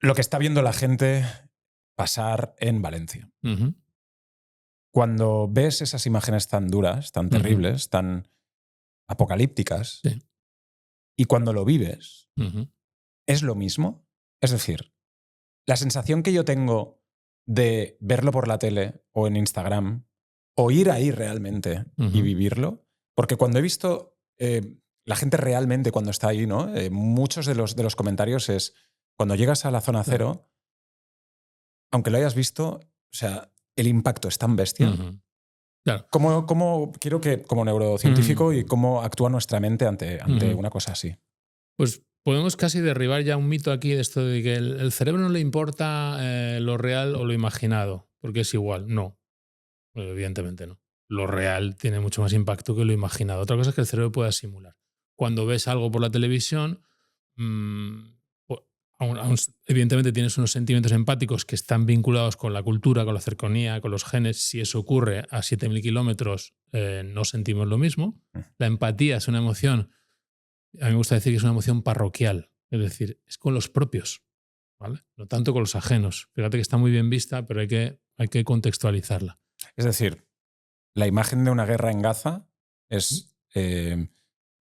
lo que está viendo la gente pasar en Valencia. Uh-huh. Cuando ves esas imágenes tan duras, tan terribles, tan apocalípticas, sí. y cuando lo vives, Uh-huh. ¿es lo mismo? Es decir, la sensación que yo tengo de verlo por la tele o en Instagram, o ir ahí realmente y vivirlo, porque cuando he visto la gente realmente cuando está ahí, ¿no? Muchos de los comentarios es, cuando llegas a la zona cero, aunque lo hayas visto, o sea, el impacto es tan bestia. Uh-huh. Claro. Quiero que, como neurocientífico, y cómo actúa nuestra mente ante una cosa así? Pues podemos casi derribar ya un mito aquí de esto de que el cerebro no le importa lo real o lo imaginado, porque es igual. No, evidentemente no. Lo real tiene mucho más impacto que lo imaginado. Otra cosa es que el cerebro pueda simular. Cuando ves algo por la televisión, evidentemente tienes unos sentimientos empáticos que están vinculados con la cultura, con la cercanía, con los genes. Si eso ocurre a 7.000 kilómetros, no sentimos lo mismo. La empatía es una emoción, a mí me gusta decir que es una emoción parroquial, es decir, es con los propios, ¿vale? No tanto con los ajenos. Fíjate que está muy bien vista, pero hay que contextualizarla. Es decir, la imagen de una guerra en Gaza es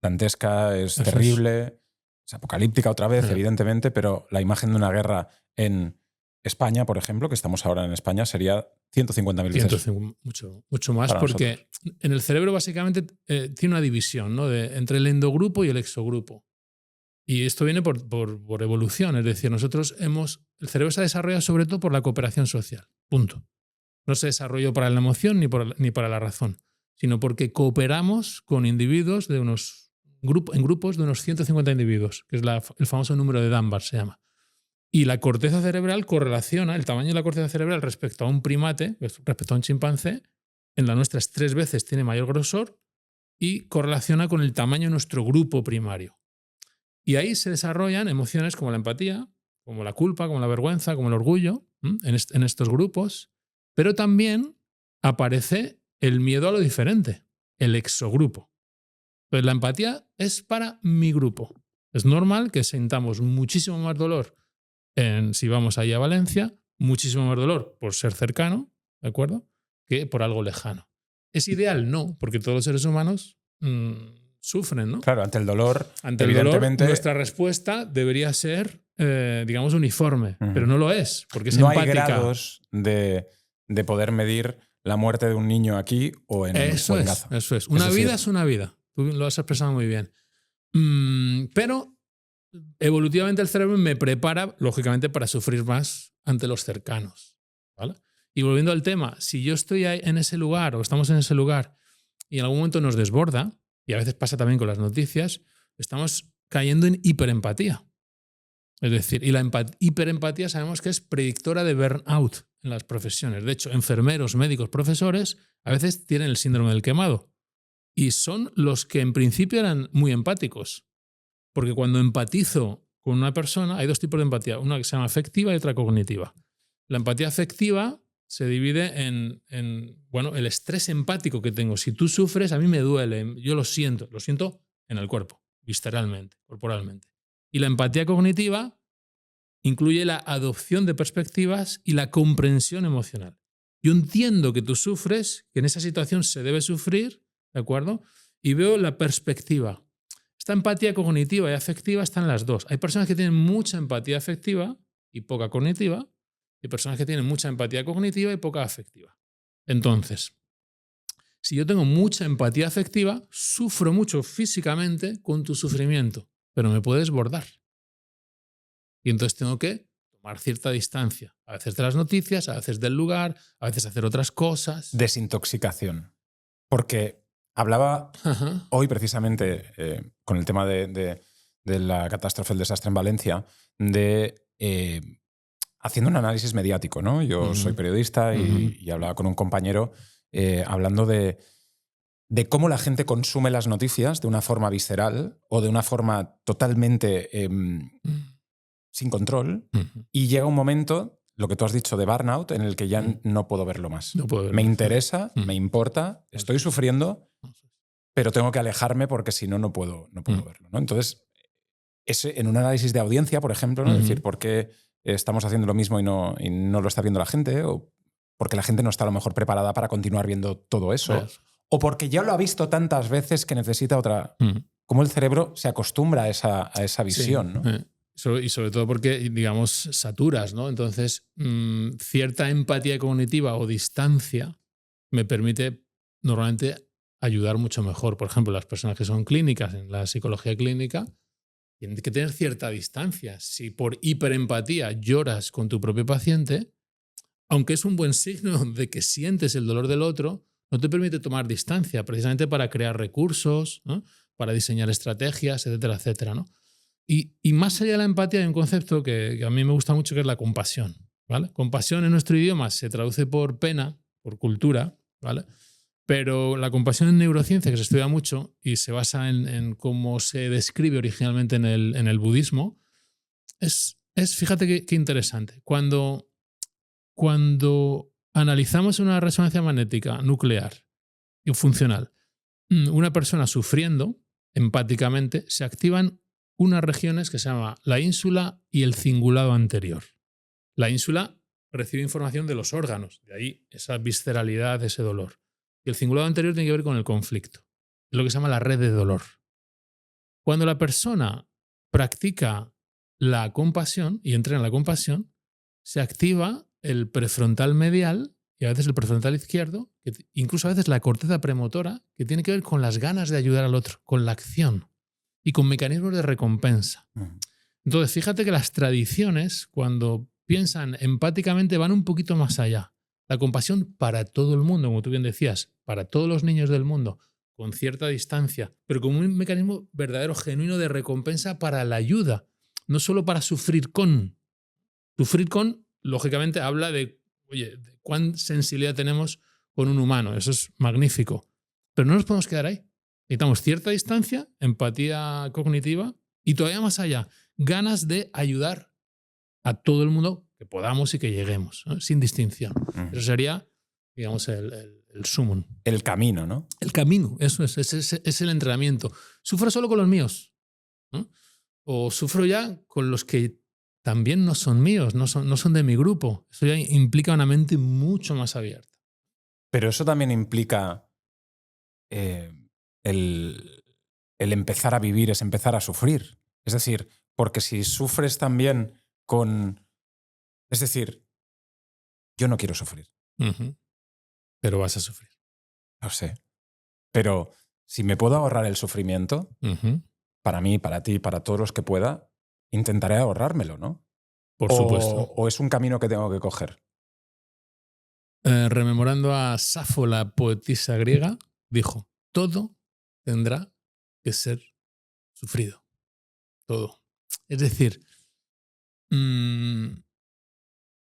dantesca, es terrible, es apocalíptica otra vez, evidentemente, pero la imagen de una guerra en España, por ejemplo, que estamos ahora en España, sería 150.000 veces. Mucho más, porque en el cerebro básicamente tiene una división, ¿no? Entre el endogrupo y el exogrupo. Y esto viene por evolución, es decir, el cerebro se ha desarrollado sobre todo por la cooperación social, punto. No se desarrolló para la emoción ni para la razón, sino porque cooperamos con individuos en grupos de unos 150 individuos, que es el famoso número de Dunbar, se llama. Y la corteza cerebral correlaciona el tamaño de la corteza cerebral respecto a un primate, respecto a un chimpancé. En la nuestra es 3 veces, tiene mayor grosor y correlaciona con el tamaño de nuestro grupo primario. Y ahí se desarrollan emociones como la empatía, como la culpa, como la vergüenza, como el orgullo, en estos grupos. Pero también aparece el miedo a lo diferente, el exogrupo. Entonces la empatía es para mi grupo. Es normal que sintamos muchísimo más dolor si vamos ahí a Valencia, muchísimo más dolor por ser cercano, ¿de acuerdo?, que por algo lejano. ¿Es ideal? No, porque todos los seres humanos sufren, ¿no? Claro, ante el dolor, evidentemente, nuestra respuesta debería ser, digamos, uniforme, pero no lo es, porque es empática. No hay grados de poder medir la muerte de un niño aquí o en Gaza. Eso es. Una vida es una vida. Tú lo has expresado muy bien. Pero evolutivamente el cerebro me prepara, lógicamente, para sufrir más ante los cercanos, ¿vale? Y volviendo al tema, si yo estoy en ese lugar o estamos en ese lugar y en algún momento nos desborda, y a veces pasa también con las noticias, estamos cayendo en hiperempatía. Es decir, y la hiperempatía sabemos que es predictora de burnout en las profesiones. De hecho, enfermeros, médicos, profesores a veces tienen el síndrome del quemado y son los que en principio eran muy empáticos. Porque cuando empatizo con una persona, hay 2 tipos de empatía, una que se llama afectiva y otra cognitiva. La empatía afectiva se divide en el estrés empático que tengo. Si tú sufres, a mí me duele, yo lo siento en el cuerpo, visceralmente, corporalmente. Y la empatía cognitiva incluye la adopción de perspectivas y la comprensión emocional. Yo entiendo que tú sufres, que en esa situación se debe sufrir, ¿de acuerdo? Y veo la perspectiva. Esta empatía cognitiva y afectiva están las dos. Hay personas que tienen mucha empatía afectiva y poca cognitiva, y personas que tienen mucha empatía cognitiva y poca afectiva. Entonces, si yo tengo mucha empatía afectiva, sufro mucho físicamente con tu sufrimiento, pero me puede desbordar. Y entonces tengo que tomar cierta distancia, a veces de las noticias, a veces del lugar, a veces hacer otras cosas. Desintoxicación. Porque hablaba hoy precisamente con el tema de la catástrofe, el desastre en Valencia, haciendo un análisis mediático, ¿no? Yo soy periodista y hablaba con un compañero hablando de cómo la gente consume las noticias de una forma visceral o de una forma totalmente sin control, y llega un momento, lo que tú has dicho de burnout, en el que ya no puedo verlo más. No puedo verlo me más. interesa, me importa, estoy sufriendo, pero tengo que alejarme porque si no, no puedo verlo, ¿no? Entonces, en un análisis de audiencia, por ejemplo, ¿no? Es decir, ¿por qué estamos haciendo lo mismo y no lo está viendo la gente, o porque la gente no está a lo mejor preparada para continuar viendo todo eso, o porque ya lo ha visto tantas veces que necesita otra... Cómo el cerebro se acostumbra a esa visión, sí, ¿no? Y sobre todo porque, digamos, saturas, ¿no? Entonces, cierta empatía cognitiva o distancia me permite normalmente ayudar mucho mejor. Por ejemplo, las personas que son clínicas, en la psicología clínica, tienen que tener cierta distancia. Si por hiperempatía lloras con tu propio paciente, aunque es un buen signo de que sientes el dolor del otro, no te permite tomar distancia, precisamente para crear recursos, ¿no? Para diseñar estrategias, etcétera, etcétera, ¿no? Y más allá de la empatía hay un concepto que a mí me gusta mucho, que es la compasión, ¿vale? Compasión en nuestro idioma se traduce por pena, por cultura, ¿vale? Pero la compasión en neurociencia, que se estudia mucho y se basa en cómo se describe originalmente en el budismo, es fíjate qué interesante. Cuando analizamos una resonancia magnética nuclear y funcional, una persona sufriendo empáticamente, se activan unas regiones que se llama la ínsula y el cingulado anterior. La ínsula recibe información de los órganos, de ahí esa visceralidad, ese dolor. Y el cingulado anterior tiene que ver con el conflicto, es lo que se llama la red de dolor. Cuando la persona practica la compasión y entrena la compasión, se activa el prefrontal medial y a veces el prefrontal izquierdo, incluso a veces la corteza premotora, que tiene que ver con las ganas de ayudar al otro, con la acción y con mecanismos de recompensa. Entonces, fíjate que las tradiciones, cuando piensan empáticamente, van un poquito más allá. La compasión para todo el mundo, como tú bien decías, para todos los niños del mundo, con cierta distancia, pero como un mecanismo verdadero, genuino de recompensa para la ayuda, no solo para sufrir con. Sufrir con, lógicamente, habla de, oye, de cuán sensibilidad tenemos con un humano. Eso es magnífico. Pero no nos podemos quedar ahí. Necesitamos cierta distancia, empatía cognitiva y todavía más allá, ganas de ayudar a todo el mundo que podamos y que lleguemos, ¿no? Sin distinción. Eso sería, digamos, el sumum. El camino, ¿no? El camino, eso es el entrenamiento. Sufro solo con los míos, ¿no? O sufro ya con los que también no son míos, no son de mi grupo. Eso ya implica una mente mucho más abierta. Pero eso también implica el empezar a vivir, es empezar a sufrir. Es decir, porque si sufres también con... Es decir, yo no quiero sufrir. Pero vas a sufrir. Lo sé. Pero si me puedo ahorrar el sufrimiento, para mí, para ti, para todos los que pueda, intentaré ahorrármelo, ¿no? Por supuesto. ¿O es un camino que tengo que coger? Rememorando a Safo, la poetisa griega, dijo, todo tendrá que ser sufrido. Todo. Es decir,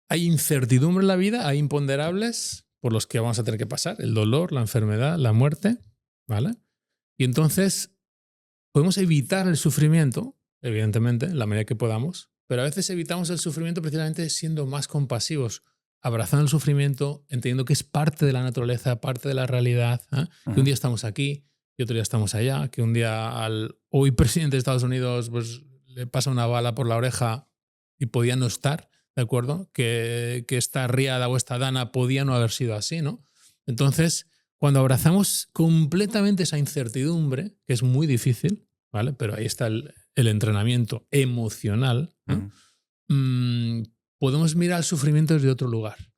hay incertidumbre en la vida, hay imponderables por los que vamos a tener que pasar, el dolor, la enfermedad, la muerte, ¿vale? Y entonces podemos evitar el sufrimiento, evidentemente, en la medida que podamos, pero a veces evitamos el sufrimiento precisamente siendo más compasivos, abrazando el sufrimiento, entendiendo que es parte de la naturaleza, parte de la realidad, ¿eh? Que un día estamos aquí y otro día estamos allá, que un día al hoy presidente de Estados Unidos pues, le pasa una bala por la oreja y podía no estar, ¿de acuerdo? Que esta riada o esta dana podía no haber sido así, ¿no? Entonces, cuando abrazamos completamente esa incertidumbre, que es muy difícil, ¿vale? Pero ahí está el entrenamiento emocional, ¿no? Podemos mirar el sufrimiento desde otro lugar.